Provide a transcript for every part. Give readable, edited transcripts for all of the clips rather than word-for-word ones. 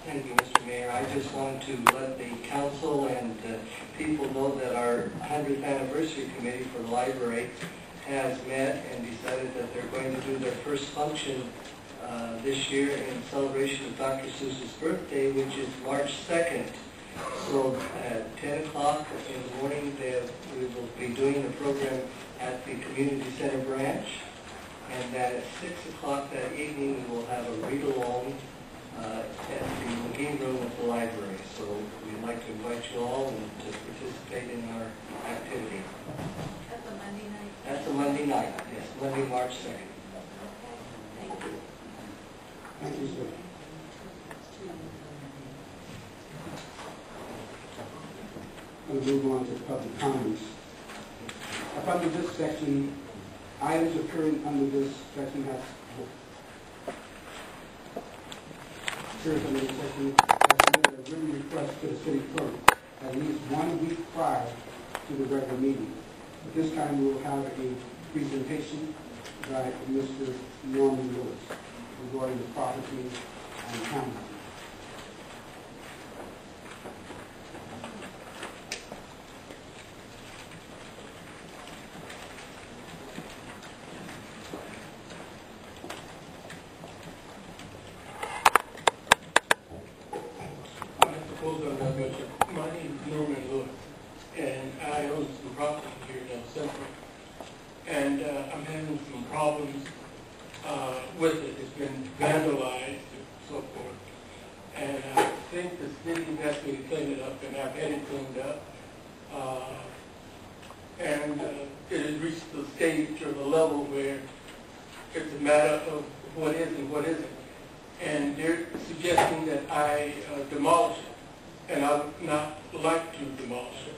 Thank you, Mr. Mayor. I just wanted to let the council and people know that our 100th anniversary committee for the library has met and decided that they're going to do their first function this year in celebration of Dr. Seuss's birthday, which is March 2nd. So at 10 o'clock in the morning, we will be doing the program at the Community Center branch. And that at 6 o'clock that evening, we will have a read-along at the McGee room of the library. So we'd like to invite you all to participate in our activity. That's a Monday night? That's a Monday night, yes, Monday, March 2nd. Thank you. Thank you, sir. We'll move on to public comments. Under this section, items occurring under this section have submitted a written request to the city clerk at least 1 week prior to the regular meeting. At this time, we will have a presentation by Mr. Norman Lewis regarding the property and county. My name is Norman Lewis, and I own some property here in Centro, and I'm having some problems with it. It's been vandalized and so forth, and I think the city asked me to clean it up, and I've had it cleaned up, and it has reached the stage or the level where it's a matter of what is and what isn't, and they're suggesting that I demolish it. And I would not like to demolish it.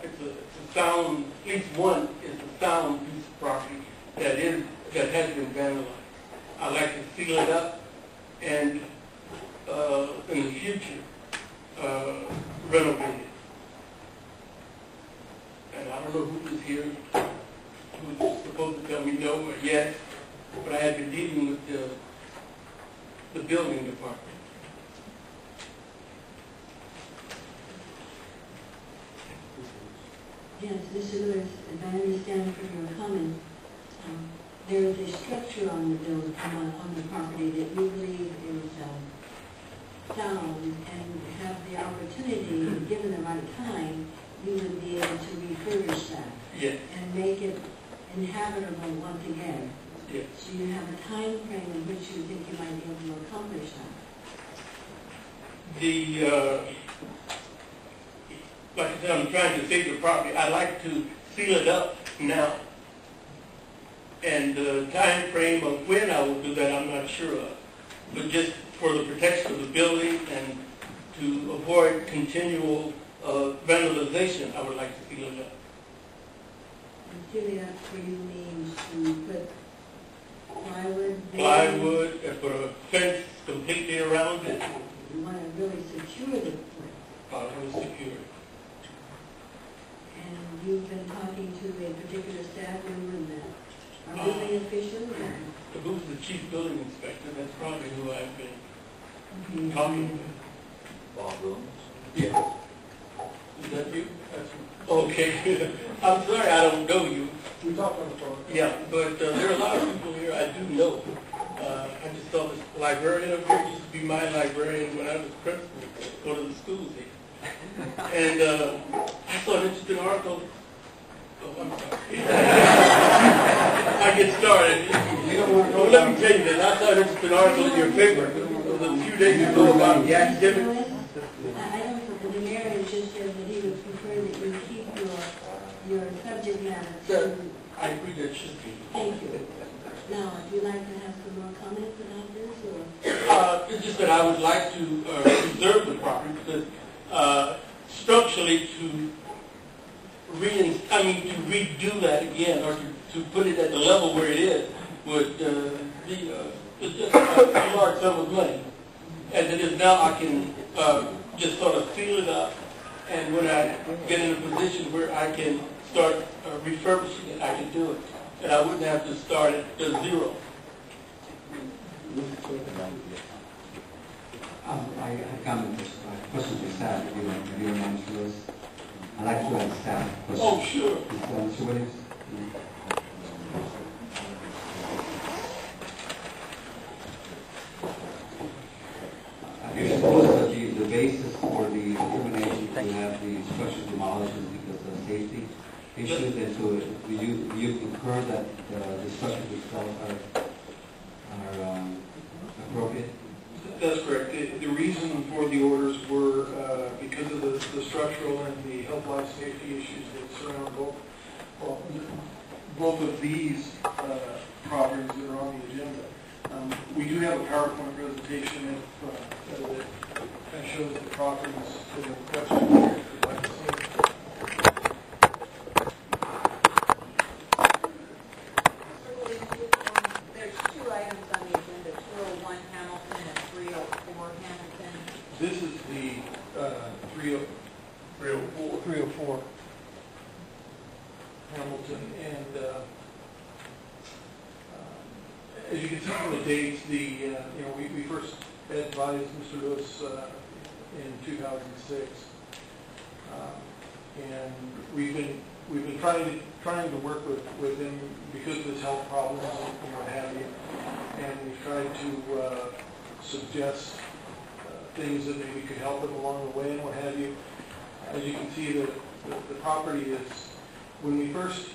It's a sound, at least one is a sound piece of property that has been vandalized. I'd like to seal it up and in the future renovate it. And I don't know who is here who's supposed to tell me no or yes, but I have been dealing with the building department. Yes, Mr. Lewis, if I understand from your comment, there is a structure on the building, on the property that you believe is sound, and have the opportunity, given the right time, you would be able to refurbish that. Yes. And make it inhabitable once again. Yes. So you have a time frame in which you think you might be able to accomplish that. Like I said, I'm trying to save the property. I'd like to seal it up now. And the time frame of when I will do that, I'm not sure of. But just for the protection of the building and to avoid continual vandalization, I would like to seal it up. And sealing up for you means to put plywood? Plywood, and put a fence completely around it. You want to really secure the place. I want to secure it. And you've been talking to a particular staff member in that. Are building officials? Who's the chief building inspector? That's probably who I've been talking with. Bob Williams? Yeah. Is that you? Okay. I'm sorry I don't know you. We talked on the phone. Yeah, but there are a lot of people here I do know. I just saw this librarian up here. Used to be my librarian when I was principal, go to the schools here. And I saw an interesting article. Oh, I'm sorry. I get started. Well, let me tell you this. I saw an interesting article in your paper a few days ago about the academic. I don't know, the mayor just said that he would prefer that you keep your subject matter. I agree that should be. Thank you. Now, would you like to have some more comments about this? Or? It's just that I would like to preserve the property because structurally to redo that again or to put it at the level where it is would be just a large sum of money. As it is now, I can just sort of seal it up, and when I get in a position where I can start refurbishing it, I can do it. And I wouldn't have to start at zero. I have comments, questions for staff, if you don't mind, Mr. Lewis. I'd like to ask staff questions. Oh, sure. Mr. Williams? I suppose that the basis for the determination to have the structures demolished is because of safety issues, and so do you concur that the structures themselves are appropriate? That's correct. The reason for the orders were because of the structural and the health, life, safety issues that surround both of these properties that are on the agenda. We do have a PowerPoint presentation that shows the properties that are questioned here, if you'd like to see it. There's two items on the agenda, 201 Hamilton and 304 Hamilton. This is the 304 Hamilton, and as you can see from the dates, we first advised Mr. Lewis in 2006, and we've been trying to work with him because of his health problems and what have you, and we've tried to suggest things that maybe could help him along the way and what have you. As you can see, the property is, when we first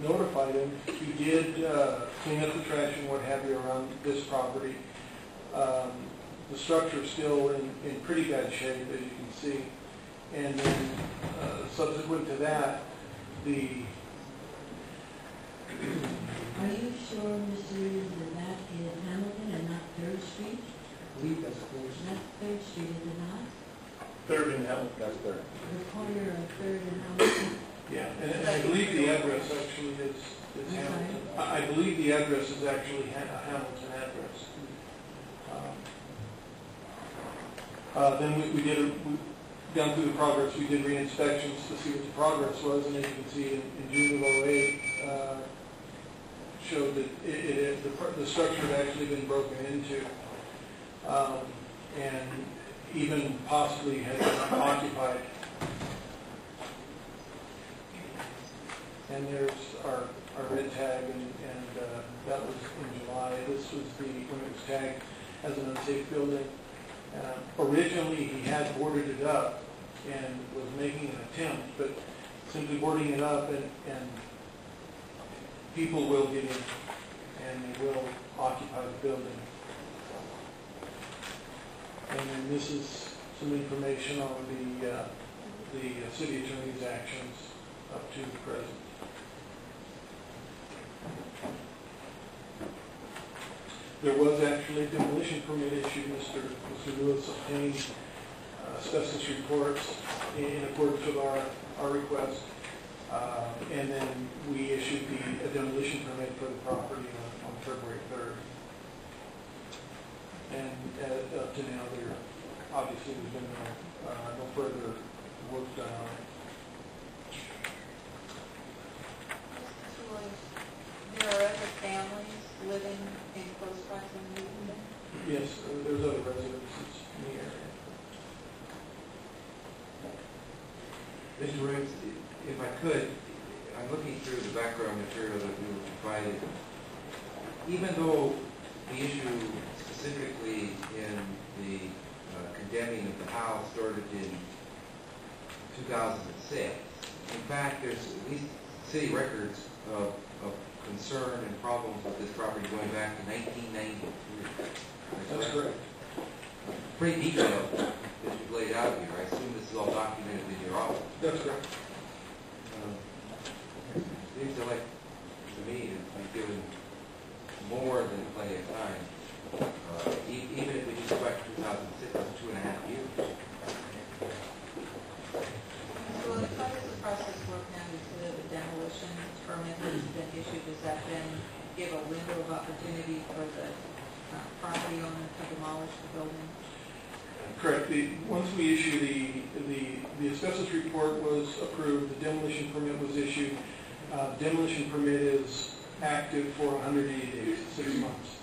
notified him, he did clean up the trash and what have you around this property. The structure is still in pretty bad shape, as you can see. And then subsequent to that, Are you sure, Mr. Williams, that that is Hamilton and not 3rd Street? I believe that's close. That's 3rd Street, is it not? Third and Hamilton. That's there. The corner of 3rd and Hamilton? Yeah, and I believe the address actually is Hamilton. I believe the address is actually a Hamilton address. Then we did down through the progress, we did re-inspections to see what the progress was, and as you can see, in June of 2008, showed that the structure had actually been broken into, and even possibly had been occupied. And there's our red tag, and that was in July. This was when it was tagged as an unsafe building. Originally, he had boarded it up and was making an attempt, but simply boarding it up and people will get in and they will occupy the building. And then this is some information on the city attorney's actions up to the present. There was actually a demolition permit issued. Mr. Lewis obtained asbestos reports in accordance with our request, and then we issued a demolition permit for the property on February 3rd. And up to now, obviously there's been no further work done on it. There are other families living in close proximity to them? Yes, there's other residences in the area. Mr. Williams, if I could, I'm looking through the background material that we were provided. Even though the issue specifically in the condemning of the house started in 2006, in fact, there's at least city records of concern and problems with this property going back to 1993. That's correct. Pretty detailed as you've laid out here. I assume this is all documented in your office. That's correct. Seems to like to me to be given more than plenty of time. Even if we just go back to 2006, that's 2.5 years. So as far as the process work now, you said the demolition permit has been issued, does that then give a window of opportunity for the property owner to demolish the building? Correct. Once we issue the asbestos report was approved, the demolition permit was issued. Demolition permit is active for 180 days, 6 months.